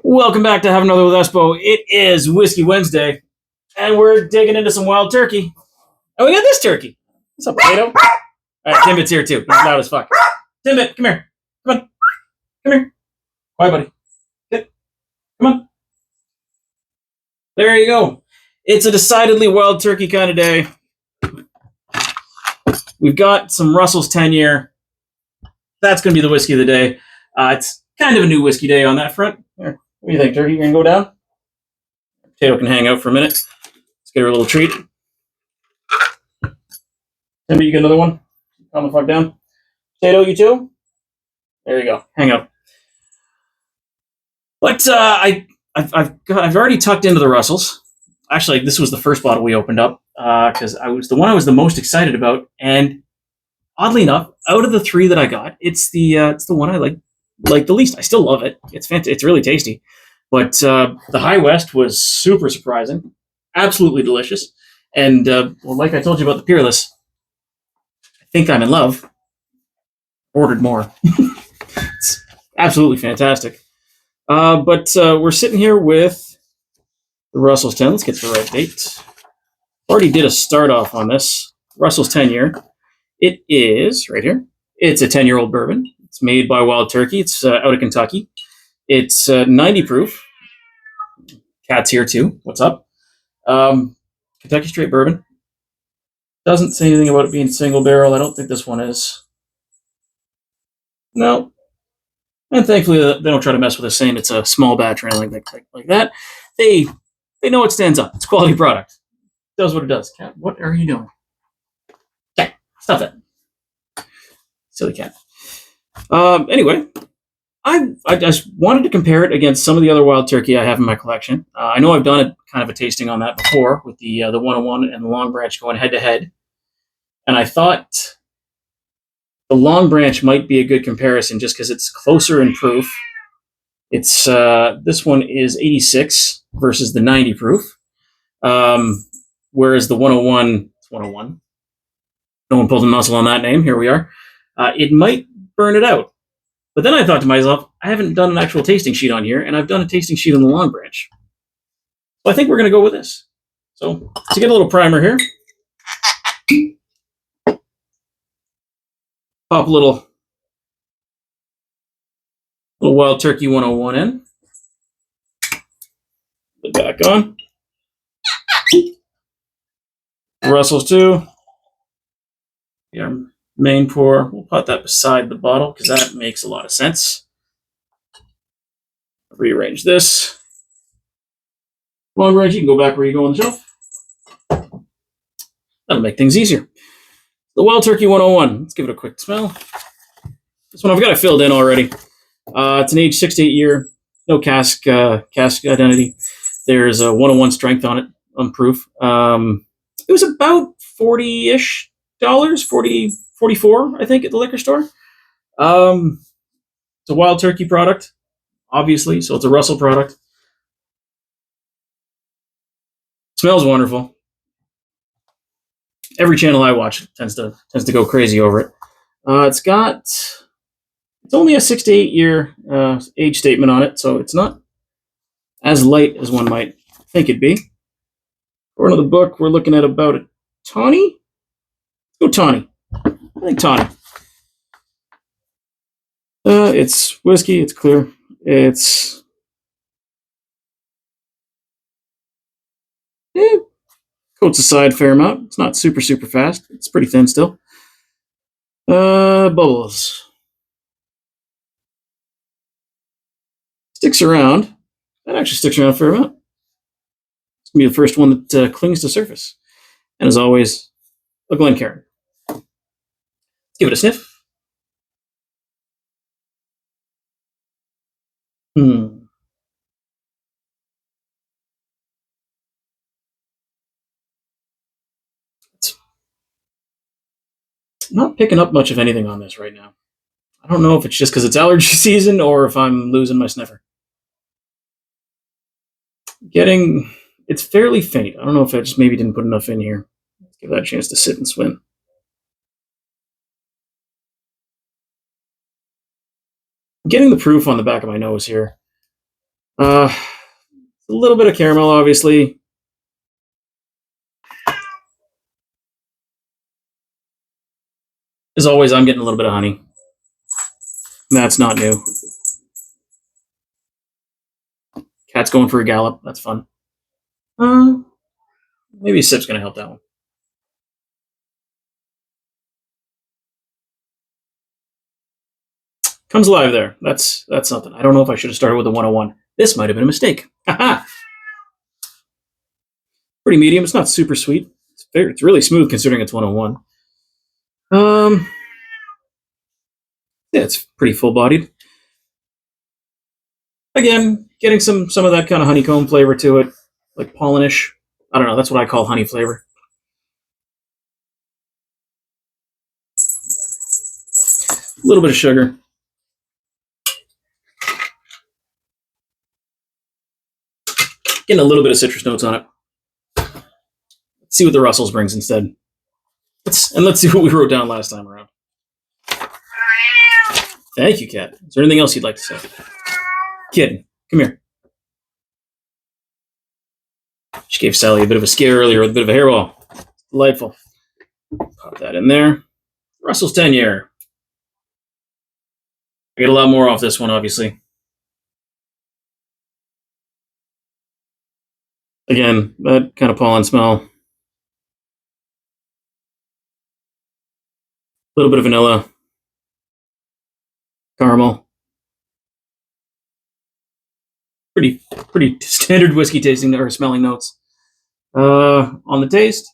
Welcome back to Have Another with Espo. It is Whiskey Wednesday, and we're digging into some wild turkey. And we got this turkey. What's up, Plato? All right, Timbit's here too. He's loud as fuck. Timbit, come here. Come on. Come here. Quiet, buddy. Sit. Come on. There you go. It's a decidedly wild turkey kind of day. We've got some Russell's 10-year. That's going to be the whiskey of the day. It's kind of a new whiskey day on that front. Here. What do you think, Turkey? You gonna go down? Potato can hang out for a minute. Let's get her a little treat. Timmy, you get another one? Calm the fuck down. Potato, you too? There you go. Hang out. But I've already tucked into the Russells. Actually, this was the first bottle we opened up because I was the most excited about, and oddly enough, out of the three that I got, it's the one I like the least. I still love it. It's fantastic. It's really tasty. But the High West was super surprising, absolutely delicious, and like I told you about the Peerless, I think I'm in love. Ordered more. It's absolutely fantastic. But we're sitting here with the Russell's 10. Let's get to the right date. Already did a start off on this Russell's 10-year. It is right here. It's a 10-year-old bourbon. It's made by Wild Turkey. It's out of Kentucky. It's 90 proof. Cat's here too. What's up? Kentucky straight bourbon. Doesn't say anything about it being single barrel. I don't think this one is. No. And thankfully, they don't try to mess with us saying it's a small batch or anything like that. They know it stands up. It's a quality product. It does what it does. Cat, what are you doing? Cat, stop that. Silly cat. Anyway, I just wanted to compare it against some of the other wild turkey I have in my collection. I know I've done kind of a tasting on that before with the 101 and the Long Branch going head to head, and I thought the Long Branch might be a good comparison just because it's closer in proof. It's this one is 86 versus the 90 proof, whereas the 101, it's 101. No one pulled a muscle on that name. Here we are. It might burn it out. But then I thought to myself, I haven't done an actual tasting sheet on here, and I've done a tasting sheet on the Long Branch. So I think we're going to go with this. So to get a little primer here, pop a little Wild Turkey 101 in. Put it back on. Russell's too. Yeah. Main pour, we'll put that beside the bottle because that makes a lot of sense. Rearrange this. Long Branch, you can go back where you go on the shelf. That'll make things easier. The Wild Turkey 101, let's give it a quick smell. This one I've got it filled in already. It's an age 6 to 8 year, no cask identity. There's a 101 strength on it, on proof. It was about $40-ish, 44, I think, at the liquor store. It's a Wild Turkey product, obviously, so it's a Russell product. Smells wonderful. Every channel I watch tends to go crazy over it. It's only a 6 to 8 year age statement on it, so it's not as light as one might think it'd be. According to the book, we're looking at about a Tawny. Let's go Tawny. I think Tawny. It's whiskey. It's clear. It's coats aside a fair amount. It's not super fast. It's pretty thin still. Bubbles. Sticks around. That actually sticks around a fair amount. It's gonna be the first one that clings to surface. And as always, a glencairn. Give it a sniff. I'm not picking up much of anything on this right now. I don't know if it's just because it's allergy season or if I'm losing my sniffer. It's fairly faint. I don't know if I just maybe didn't put enough in here. Let's give that a chance to sit and swim. Getting the proof on the back of my nose here. A little bit of caramel, obviously. As always, I'm getting a little bit of honey. That's not new. Cat's going for a gallop. That's fun. Maybe a sip's going to help that one. Comes alive there. That's something. I don't know if I should have started with a 101. This might have been a mistake. Haha. Pretty medium. It's not super sweet. It's really smooth considering it's 101. Yeah, it's pretty full-bodied. Again, getting some of that kind of honeycomb flavor to it, like pollenish. I don't know. That's what I call honey flavor. A little bit of sugar. Getting a little bit of citrus notes on it. Let's see what the Russell's brings instead. Let's see what we wrote down last time around. Thank you, Cat. Is there anything else you'd like to say? Kid, come here. She gave Sally a bit of a scare earlier with a bit of a hairball. Delightful. Pop that in there. Russell's 10-year. I get a lot more off this one, obviously. Again, that kind of pollen smell. A little bit of vanilla. Caramel. Pretty standard whiskey tasting or smelling notes. On the taste,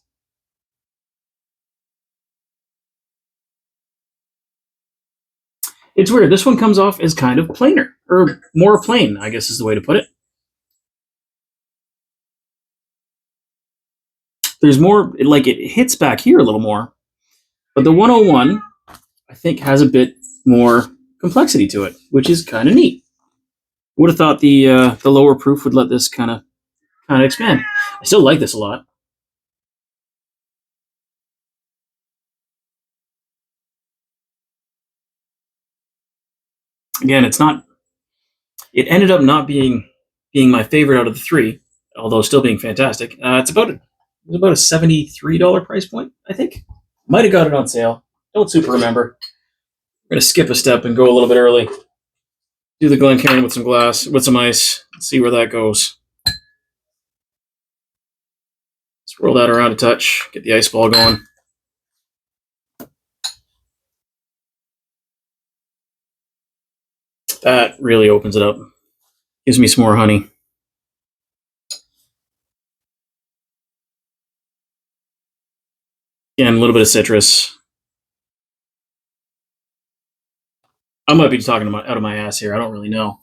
it's weird. This one comes off as kind of plainer, or more plain, I guess is the way to put it. There's more, like it hits back here a little more, but the 101, I think, has a bit more complexity to it, which is kind of neat. Would have thought the lower proof would let this kind of expand. I still like this a lot. Again, it ended up not being my favorite out of the three, although still being fantastic. It was about a $73 price point, I think. Might have got it on sale. Don't super remember. I'm gonna skip a step and go a little bit early. Do the Glencairn with some ice. See where that goes. Swirl that around a touch. Get the ice ball going. That really opens it up. Gives me some more honey. Again, a little bit of citrus. I might be talking out of my ass here. I don't really know.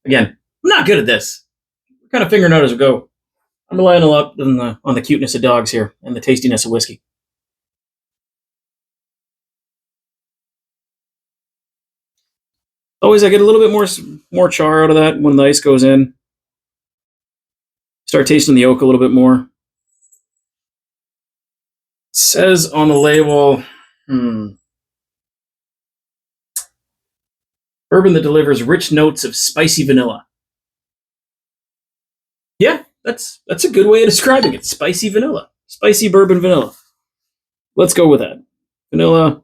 Again, I'm not good at this. We're kind of figuring out as we go. I'm relying a lot on the cuteness of dogs here and the tastiness of whiskey. Always, I get a little bit more char out of that when the ice goes in. Start tasting the oak a little bit more. It says on the label, bourbon that delivers rich notes of spicy vanilla. Yeah, that's a good way of describing it. Spicy vanilla. Spicy bourbon vanilla. Let's go with that. Vanilla.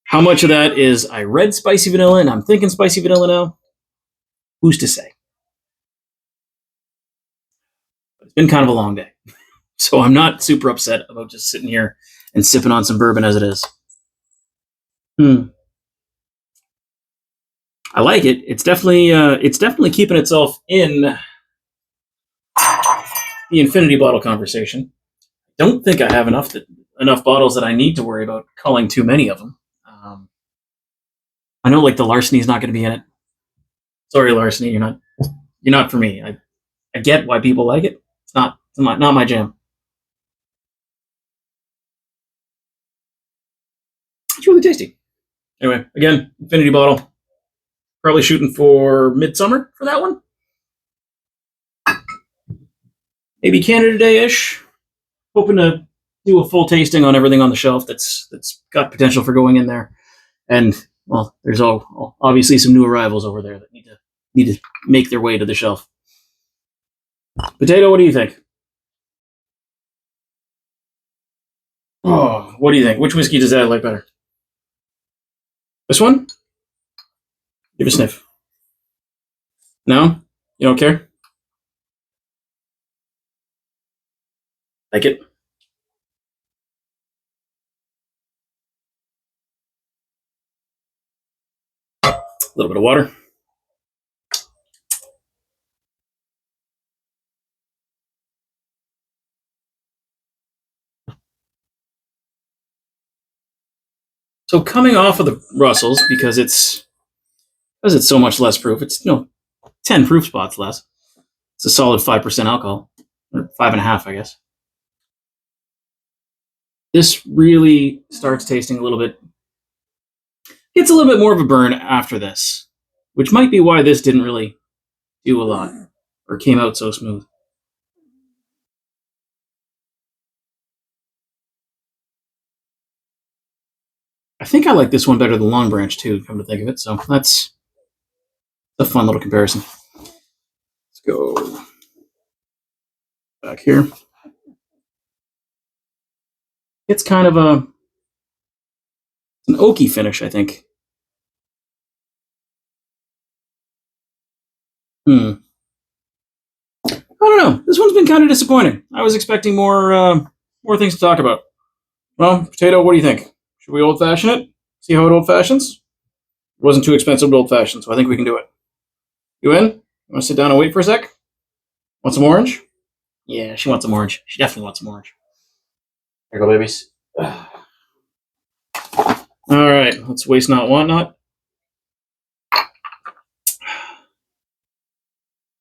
How much of that is I read spicy vanilla and I'm thinking spicy vanilla now? Who's to say? It's been kind of a long day. So I'm not super upset about just sitting here and sipping on some bourbon as it is. I like it. It's definitely keeping itself in the infinity bottle conversation. Don't think I have enough bottles that I need to worry about culling too many of them. I know, like, the larceny's not going to be in it. Sorry, larceny, you're not for me. I get why people like it. It's not my jam. It's really tasty. Anyway, again, infinity bottle. Probably shooting for midsummer for that one. Maybe Canada Day-ish. Hoping to do a full tasting on everything on the shelf that's got potential for going in there. And, well, there's obviously some new arrivals over there that need to need to make their way to the shelf. Potato, what do you think? Oh, what do you think? Which whiskey does that like better? This one? Give it a sniff. No? You don't care? Like it? A little bit of water. So coming off of the Russells, because it's so much less proof, it's 10 proof spots less. It's a solid 5% alcohol, or 5.5, I guess. This really starts tasting a little bit. It's a little bit more of a burn after this, which might be why this didn't really do a lot or came out so smooth. I think I like this one better than Long Branch too, come to think of it. So that's a fun little comparison. Let's go back here. It's kind of an oaky finish, I think. I don't know. This one's been kind of disappointing. I was expecting more things to talk about. Well, Potato, what do you think? Should we old fashion it? See how it old fashions? It wasn't too expensive to old fashion, so I think we can do it. You in? You want to sit down and wait for a sec? Want some orange? Yeah, she wants some orange. She definitely wants some orange. Here you go, babies. All right, let's waste not, want not.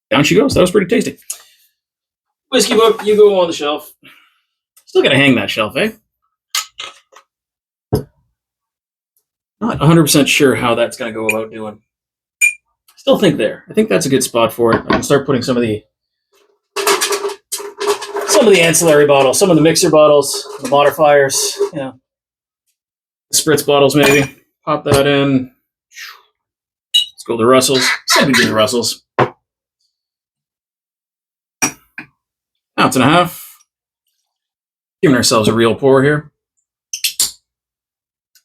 Down she goes. That was pretty tasty. Whiskey book, you go on the shelf. Still gotta hang that shelf, eh? Not 100% sure how that's gonna go about doing. Still think there. I think that's a good spot for it. I can start putting some of the ancillary bottles, some of the mixer bottles, the modifiers, the spritz bottles maybe. Pop that in. Let's go to the Russells. Say we do the Russells. 1.5 ounces. Giving ourselves a real pour here.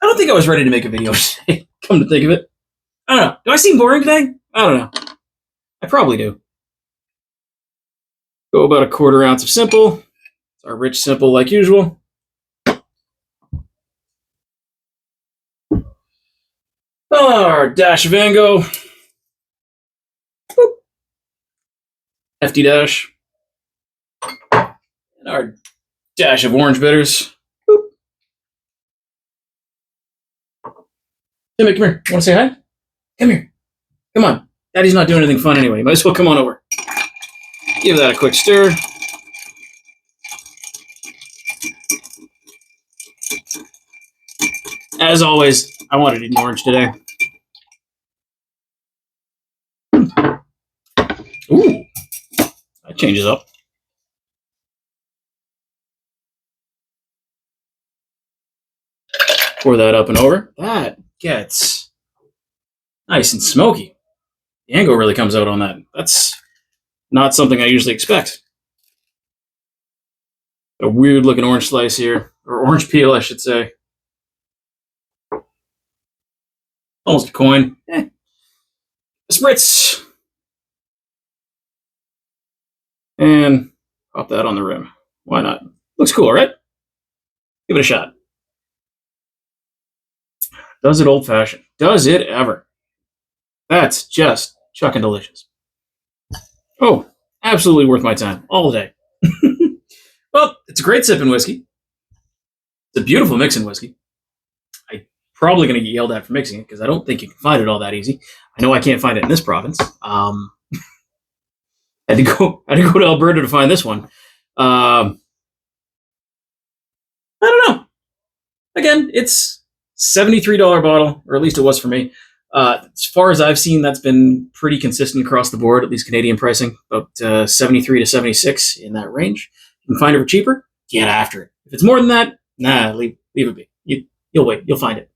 I don't think I was ready to make a video today, come to think of it. I don't know. Do I seem boring today? I don't know. I probably do. Go about 1/4 ounce of simple. It's our rich simple like usual. Our dash of Ango. Boop. Hefty dash. And our dash of orange bitters. Boop. Timmy, come here. Want to say hi? Come here. Come on. Daddy's not doing anything fun anyway. You might as well come on over. Give that a quick stir. As always, I wanted an orange today. Ooh, that changes up. Pour that up and over. That gets nice and smoky. The Ango really comes out on that. That's not something I usually expect. A weird looking orange slice here, or orange peel, I should say. Almost a coin. A spritz. And pop that on the rim. Why not? Looks cool, right? Give it a shot. Does it old fashioned? Does it ever? That's just chucking delicious. Oh, absolutely worth my time all day. Well, it's a great sipping whiskey. It's a beautiful mixing whiskey. I'm probably going to get yelled at for mixing it because I don't think you can find it all that easy. I know I can't find it in this province. I had to go to Alberta to find this one. I don't know. Again, it's $73 bottle, or at least it was for me. As far as I've seen, that's been pretty consistent across the board, at least Canadian pricing, about 73 to 76 in that range. You can find it for cheaper, get after it. If it's more than that, nah, leave it be. You'll wait, you'll find it.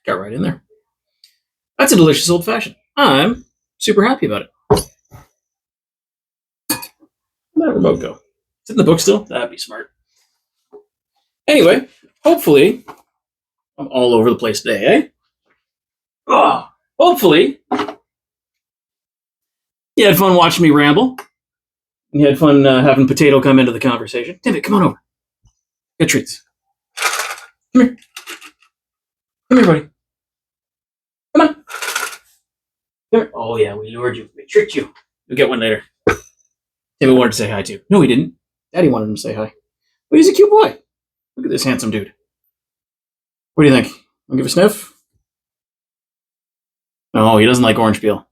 Got right in there. That's a delicious old fashioned. I'm super happy about it. Where'd that remote go? Is it in the book still? That'd be smart. Anyway, hopefully, I'm all over the place today, eh? Oh, hopefully, you had fun watching me ramble. You had fun having Potato come into the conversation. David, come on over. Get treats. Come here. Come here, buddy. Come on. Come here. Oh, yeah, we lured you. We tricked you. You'll get one later. David wanted to say hi, too. No, he didn't. Daddy wanted him to say hi. But he's a cute boy. Look at this handsome dude. What do you think? Want to give a sniff? No, he doesn't like orange peel.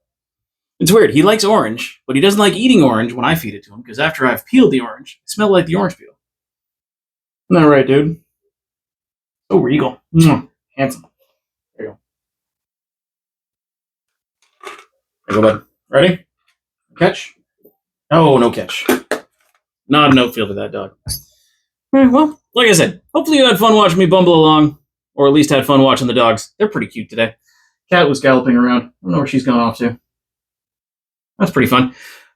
It's weird. He likes orange, but he doesn't like eating orange when I feed it to him, because after I've peeled the orange, it smells like the orange peel. Isn't that right, dude? So regal. Handsome. There you go. There you go, bud. Ready? Catch? Oh, no catch. Not an outfield for that dog. All right, well, like I said, hopefully you had fun watching me bumble along, or at least had fun watching the dogs. They're pretty cute today. Cat was galloping around. I don't know where she's gone off to. That's pretty fun.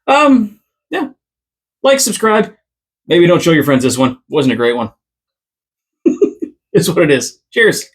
Yeah. Like, subscribe. Maybe don't show your friends this one. It wasn't a great one. It's what it is. Cheers.